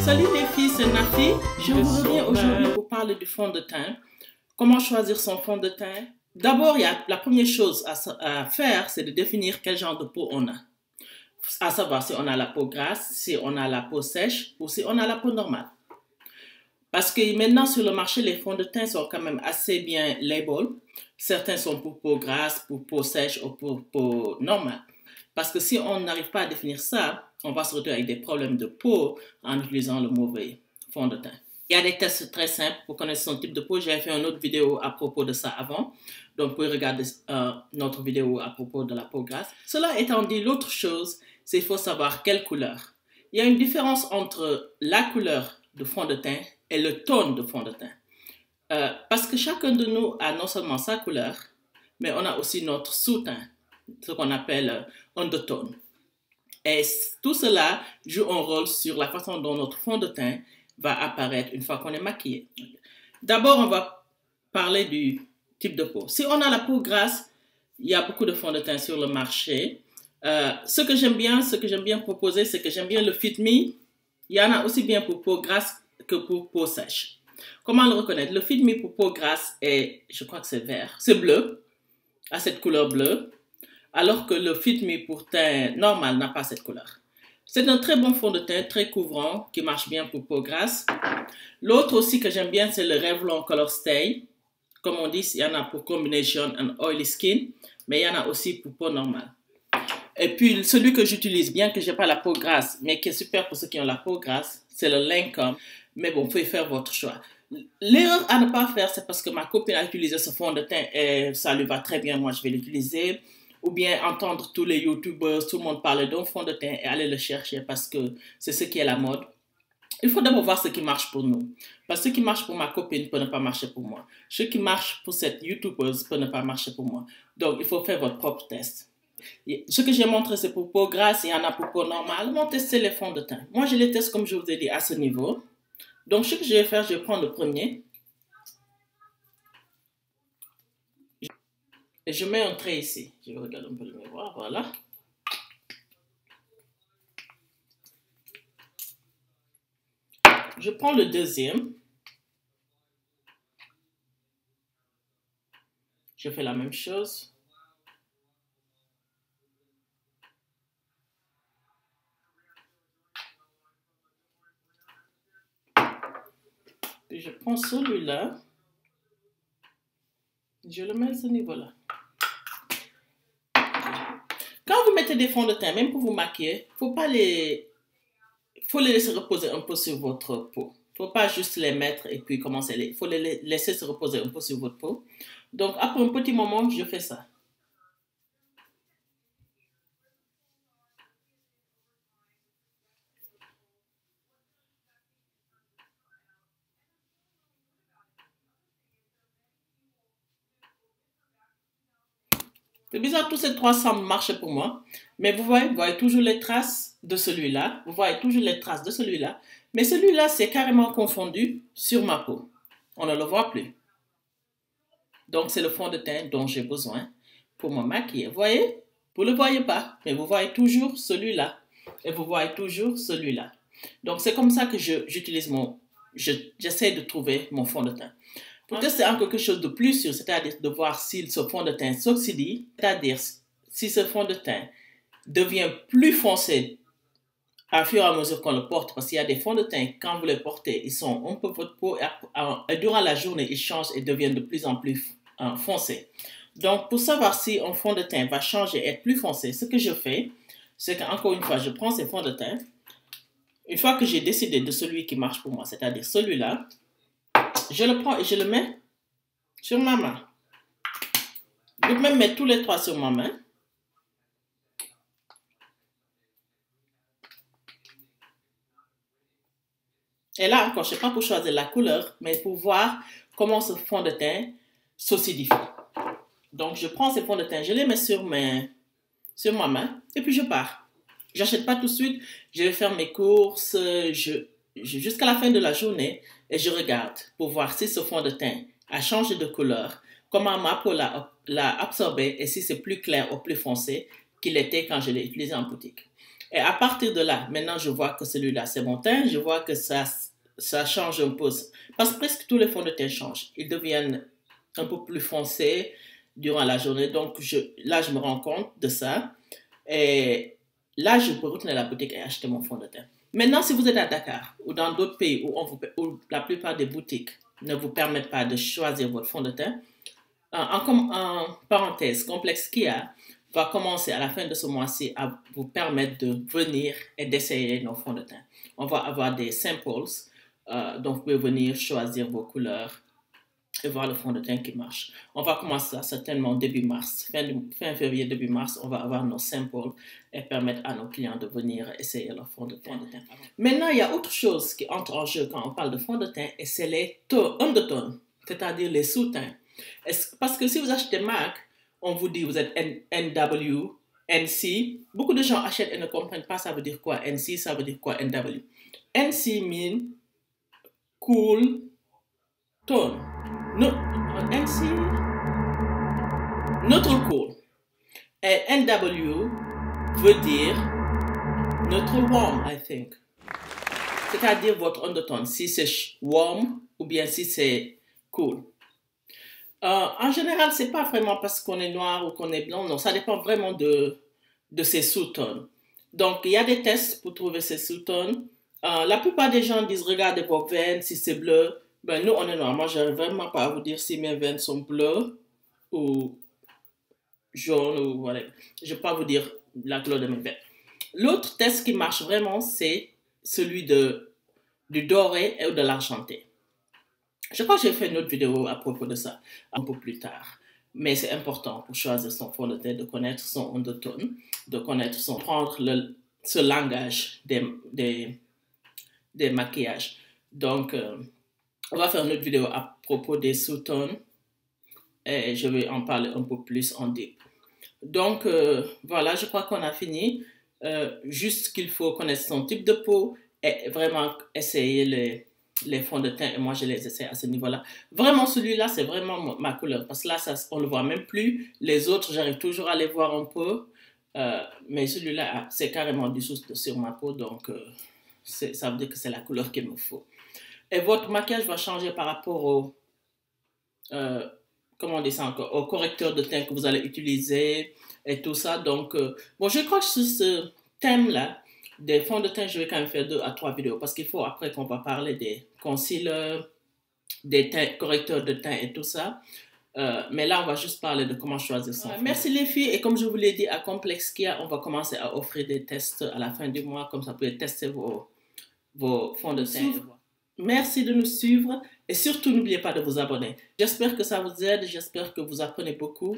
Salut les filles, c'est Nafi. Je vous reviens aujourd'hui pour parler du fond de teint. Comment choisir son fond de teint? D'abord, la première chose à faire, c'est de définir quel genre de peau on a. À savoir si on a la peau grasse, si on a la peau sèche ou si on a la peau normale. Parce que maintenant sur le marché, les fonds de teint sont quand même assez bien label. Certains sont pour peau grasse, pour peau sèche ou pour peau normale. Parce que si on n'arrive pas à définir ça, on va se retrouver avec des problèmes de peau en utilisant le mauvais fond de teint. Il y a des tests très simples pour connaître son type de peau. J'ai fait une autre vidéo à propos de ça avant. Donc, vous pouvez regarder notre vidéo à propos de la peau grasse. Cela étant dit, l'autre chose, c'est qu'il faut savoir quelle couleur. Il y a une différence entre la couleur de fond de teint et le ton de fond de teint. Parce que chacun de nous a non seulement sa couleur, mais on a aussi notre sous-teint, ce qu'on appelle undertone. Et tout cela joue un rôle sur la façon dont notre fond de teint va apparaître une fois qu'on est maquillé. D'abord, on va parler du type de peau. Si on a la peau grasse, il y a beaucoup de fonds de teint sur le marché. Ce que j'aime bien proposer, c'est que j'aime bien le Fit Me. Il y en a aussi bien pour peau grasse que pour peau sèche. Comment le reconnaître? Le Fit Me pour peau grasse est, je crois que c'est vert, c'est bleu, a cette couleur bleue, alors que le Fit Me pour teint normal n'a pas cette couleur. C'est un très bon fond de teint, très couvrant, qui marche bien pour peau grasse. L'autre aussi que j'aime bien, c'est le Revlon Color Stay. Comme on dit, il y en a pour Combination and Oily Skin, mais il y en a aussi pour peau normale. Et puis, celui que j'utilise, bien que je n'ai pas la peau grasse, mais qui est super pour ceux qui ont la peau grasse, c'est le Lancôme. Mais bon, vous pouvez faire votre choix. L'erreur à ne pas faire, c'est parce que ma copine a utilisé ce fond de teint et ça lui va très bien, moi je vais l'utiliser. Ou bien entendre tous les youtubeurs, tout le monde parler d'un fond de teint et aller le chercher parce que c'est ce qui est la mode. Il faut d'abord voir ce qui marche pour nous. Parce que ce qui marche pour ma copine peut ne pas marcher pour moi. Ce qui marche pour cette youtubeuse peut ne pas marcher pour moi. Donc, il faut faire votre propre test. Ce que j'ai montré, c'est pour peau grasse, il y en a pour peau normale. On va tester les fonds de teint. Moi, je les teste comme je vous ai dit à ce niveau. Donc, ce que je vais faire, je vais prendre le premier. Et je mets un trait ici. Je vais regarder un peu le miroir, voilà. Je prends le deuxième. Je fais la même chose. Puis je prends celui-là. Je le mets à ce niveau-là. Quand vous mettez des fonds de teint, même pour vous maquiller, faut les laisser reposer un peu sur votre peau. Il ne faut pas juste les mettre et puis commencer. Il faut les laisser se reposer un peu sur votre peau. Donc, après un petit moment, je fais ça. C'est bizarre, tous ces trois semblent marcher pour moi. Mais vous voyez toujours les traces de celui-là. Vous voyez toujours les traces de celui-là. Mais celui-là, c'est carrément confondu sur ma peau. On ne le voit plus. Donc, c'est le fond de teint dont j'ai besoin pour me maquiller. Vous voyez? Vous ne le voyez pas, mais vous voyez toujours celui-là. Et vous voyez toujours celui-là. Donc, c'est comme ça que j'utilise j'essaie de trouver mon fond de teint. Pour tester quelque chose de plus sûr, c'est-à-dire de voir si ce fond de teint s'oxydie, c'est-à-dire si ce fond de teint devient plus foncé à fur et à mesure qu'on le porte, parce qu'il y a des fonds de teint, quand vous les portez, ils sont un peu votre peau, et durant la journée, ils changent et deviennent de plus en plus foncés. Donc, pour savoir si un fond de teint va changer et être plus foncé, ce que je fais, c'est qu'encore une fois, je prends ces fonds de teint. Une fois que j'ai décidé de celui qui marche pour moi, c'est-à-dire celui-là, je le prends et je le mets sur ma main. Je peux même mettre tous les trois sur ma main. Et là encore, je ne sais pas pour choisir la couleur, mais pour voir comment ce fond de teint s'oxydifie. Donc, je prends ces fonds de teint, je les mets sur ma main et puis je pars. Je n'achète pas tout de suite, je vais faire mes courses jusqu'à la fin de la journée et je regarde pour voir si ce fond de teint a changé de couleur, comment ma peau l'a absorbé et si c'est plus clair ou plus foncé qu'il était quand je l'ai utilisé en boutique. Et à partir de là, maintenant, je vois que celui-là, c'est mon teint. Je vois que ça change un peu. Parce que presque tous les fonds de teint changent. Ils deviennent un peu plus foncés durant la journée. Donc, là, je me rends compte de ça. Et là, je peux retourner à la boutique et acheter mon fond de teint. Maintenant, si vous êtes à Dakar ou dans d'autres pays où la plupart des boutiques ne vous permettent pas de choisir votre fond de teint, en parenthèse, Complexe Kia va commencer à la fin de ce mois-ci à vous permettre de venir et d'essayer nos fonds de teint. On va avoir des samples, donc vous pouvez venir choisir vos couleurs et voir le fond de teint qui marche. On va commencer ça certainement début mars, fin février, début mars, on va avoir nos samples et permettre à nos clients de venir essayer leur fond de teint. Maintenant, il y a autre chose qui entre en jeu quand on parle de fond de teint et c'est les undertones, c'est-à-dire les sous-teints. Parce que si vous achetez MAC, on vous dit vous êtes NW, NC. Beaucoup de gens achètent et ne comprennent pas ça veut dire quoi NC, ça veut dire quoi NW. NC mean cool tone. No, NC, neutral cool. Et NW veut dire neutral warm, I think. C'est-à-dire votre undertone, si c'est warm ou bien si c'est cool. En général, c'est pas vraiment parce qu'on est noir ou qu'on est blanc, non, ça dépend vraiment de ces sous-tones. Donc, il y a des tests pour trouver ces sous-tones. La plupart des gens disent, regardez vos veines, si c'est bleu. Ben, nous, on est noir. Moi, je n'arrive vraiment pas à vous dire si mes veines sont bleues ou jaunes ou voilà. Je ne vais pas vous dire la couleur de mes veines. L'autre test qui marche vraiment, c'est celui du doré et de l'argenté. Je crois que j'ai fait une autre vidéo à propos de ça un peu plus tard. Mais c'est important pour choisir son fond de teint, de connaître son undertone, de connaître prendre ce langage des maquillages. Donc, on va faire une autre vidéo à propos des sous-tones et je vais en parler un peu plus en deep. Donc, voilà, je crois qu'on a fini. Juste qu'il faut connaître son type de peau et vraiment essayer les fonds de teint et moi je les essaie à ce niveau-là. Vraiment celui-là c'est vraiment ma couleur parce que là on ne le voit même plus. Les autres j'arrive toujours à les voir un peu mais celui-là c'est carrément du sur ma peau donc ça veut dire que c'est la couleur qu'il me faut. Et votre maquillage va changer par rapport au comment on dit ça encore, au correcteur de teint que vous allez utiliser et tout ça. Donc bon je crois que sur ce thème-là des fonds de teint, je vais quand même faire 2 à 3 vidéos parce qu'il faut après qu'on va parler des concealers, des correcteurs de teint et tout ça. Mais là, on va juste parler de comment choisir son fond. Merci les filles. Et comme je vous l'ai dit, à Complexe Kia, on va commencer à offrir des tests à la fin du mois. Comme ça, vous pouvez tester vos fonds de teint. Merci de nous suivre. Et surtout, n'oubliez pas de vous abonner. J'espère que ça vous aide. J'espère que vous apprenez beaucoup.